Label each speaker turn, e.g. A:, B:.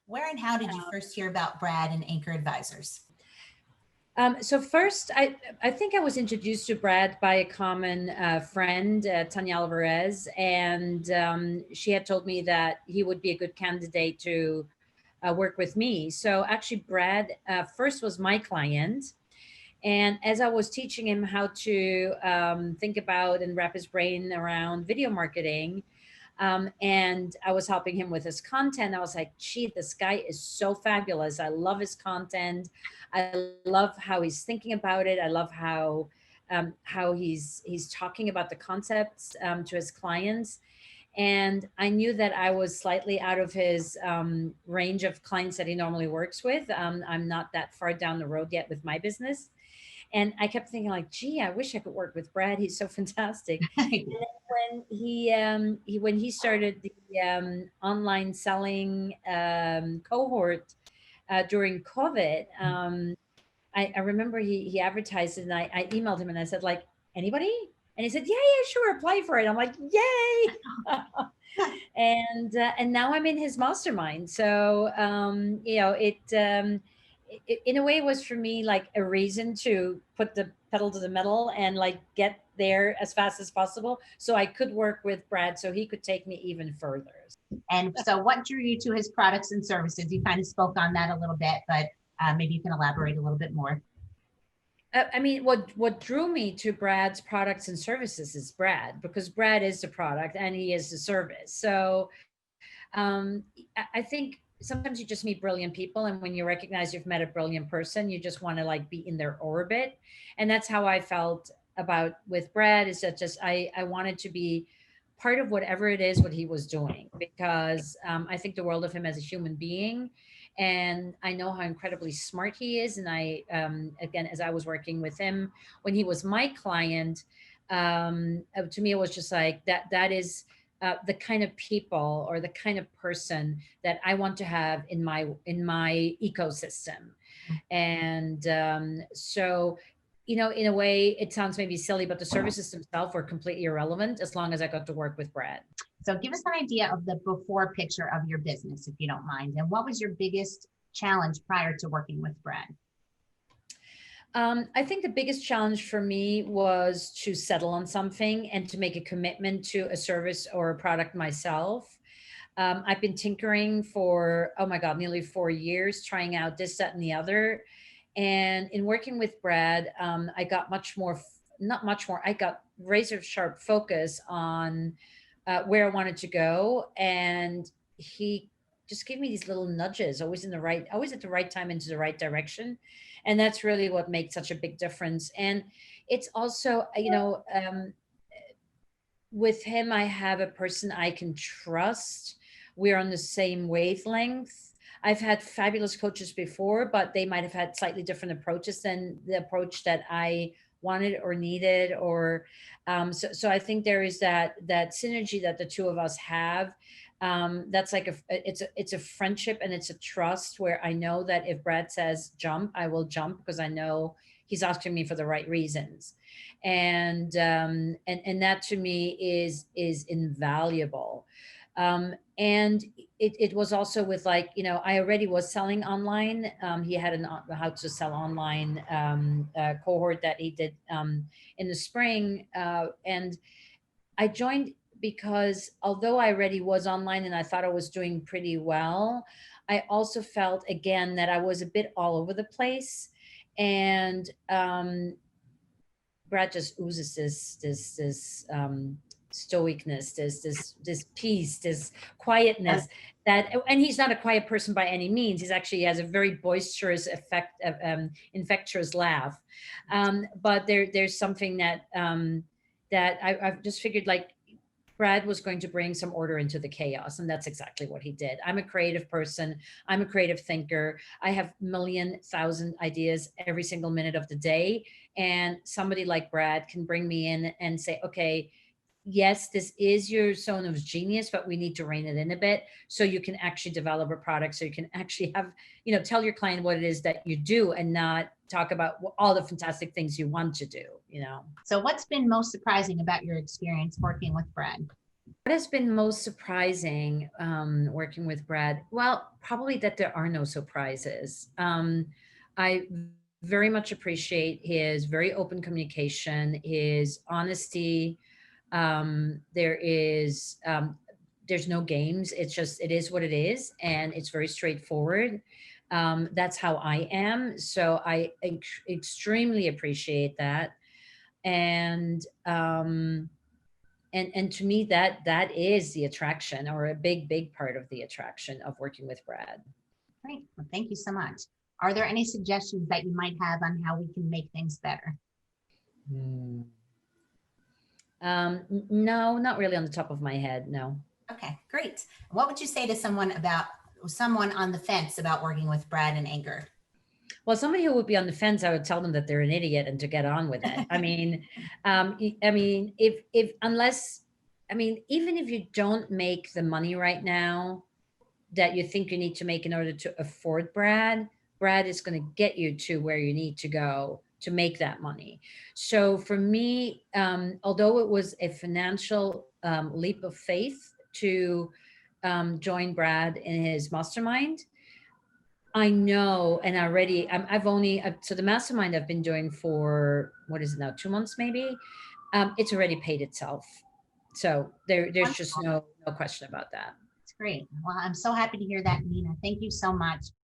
A: Where and how did you first hear about Brad and Anchor Advisors?
B: So first, I think I was introduced to Brad by a common friend, Tanya Alvarez, and she had told me that he would be a good candidate to work with me. So actually, Brad first was my client, and as I was teaching him how to think about and wrap his brain around video marketing, and I was helping him with his content. I was like, gee, this guy is so fabulous. I love his content. I love how he's thinking about it. I love how he's talking about the concepts to his clients. And I knew that I was slightly out of his range of clients that he normally works with. I'm not that far down the road yet with my business. And I kept thinking like, gee, I wish I could work with Brad. He's so fantastic. And then when he started the online selling cohort during COVID, I remember he advertised it, and I emailed him and I said like, anybody? And he said, yeah, yeah, sure, apply for it. I'm like, yay. And now I'm in his mastermind. So in a way, it was for me like a reason to put the pedal to the metal and like get there as fast as possible, so I could work with Brad, so he could take me even further.
A: And so what drew you to his products and services? You kind of spoke on that a little bit, but maybe you can elaborate a little bit more.
B: I mean, what drew me to Brad's products and services is Brad, because Brad is the product and he is the service. So I think sometimes you just meet brilliant people, and when you recognize you've met a brilliant person, you just want to like be in their orbit. And that's how I felt about with Brad, is that just I wanted to be part of whatever it is what he was doing, because I think the world of him as a human being, and I know how incredibly smart he is. And I again, as I was working with him when he was my client, to me it was just like that is the kind of people or the kind of person that I want to have in my ecosystem. And so, in a way, it sounds maybe silly, but the services themselves were completely irrelevant as long as I got to work with Brad.
A: So give us an idea of the before picture of your business, if you don't mind. And what was your biggest challenge prior to working with Brad?
B: I think the biggest challenge for me was to settle on something and to make a commitment to a service or a product myself. I've been tinkering for, oh my God, nearly 4 years, trying out this, that, and the other. And in working with Brad, I got much more, not much more, I got razor sharp focus on where I wanted to go. And he just gave me these little nudges, always at the right time, into the right direction. And that's really what makes such a big difference. And it's also, with him, I have a person I can trust. We're on the same wavelength. I've had fabulous coaches before, but they might have had slightly different approaches than the approach that I wanted or needed. Or so I think there is that synergy that the two of us have. That's like it's a friendship, and it's a trust, where I know that if Brad says jump, I will jump, because I know he's asking me for the right reasons. And that to me is invaluable. And it was also with, like, I already was selling online. He had an how to sell online cohort that he did in the spring, and I joined because although I already was online and I thought I was doing pretty well, I also felt again that I was a bit all over the place. And Brad just oozes this stoicness, this peace, this quietness, that, and he's not a quiet person by any means. He's actually, he has a very boisterous infectious laugh. But there's something that I've just figured, like, Brad was going to bring some order into the chaos, and that's exactly what he did. I'm a creative person. I'm a creative thinker. I have million, thousand ideas every single minute of the day. And somebody like Brad can bring me in and say, okay, yes, this is your zone of genius, but we need to rein it in a bit, so you can actually develop a product, so you can actually have, tell your client what it is that you do, and not talk about all the fantastic things you want to do.
A: So what's been most surprising about your experience working with Brad?
B: has been most surprising working with Brad? Well, probably that there are no surprises. I very much appreciate his very open communication, his honesty. There is there's no games. It's just it is what it is, and it's very straightforward. That's how I am. So I extremely appreciate that, and and to me that is the attraction, or a big part of the attraction of working with Brad.
A: Great. Well, thank you so much. Are there any suggestions that you might have on how we can make things better?
B: Hmm. No, not really on the top of my head. No.
C: Okay, great. What would you say to someone on the fence about working with Brad and Anger?
B: Well, somebody who would be on the fence, I would tell them that they're an idiot and to get on with it. I mean, I mean, if unless, I mean, even if you don't make the money right now that you think you need to make in order to afford Brad, Brad is going to get you to where you need to go to make that money. So for me, although it was a financial leap of faith to join Brad in his mastermind, I know, and already I've only so the mastermind I've been doing for what is it now, 2 months maybe. It's already paid itself, so there's just
A: Wonderful.
B: no question about that.
A: That's great. Well, I'm so happy to hear that, Nina. Thank you so much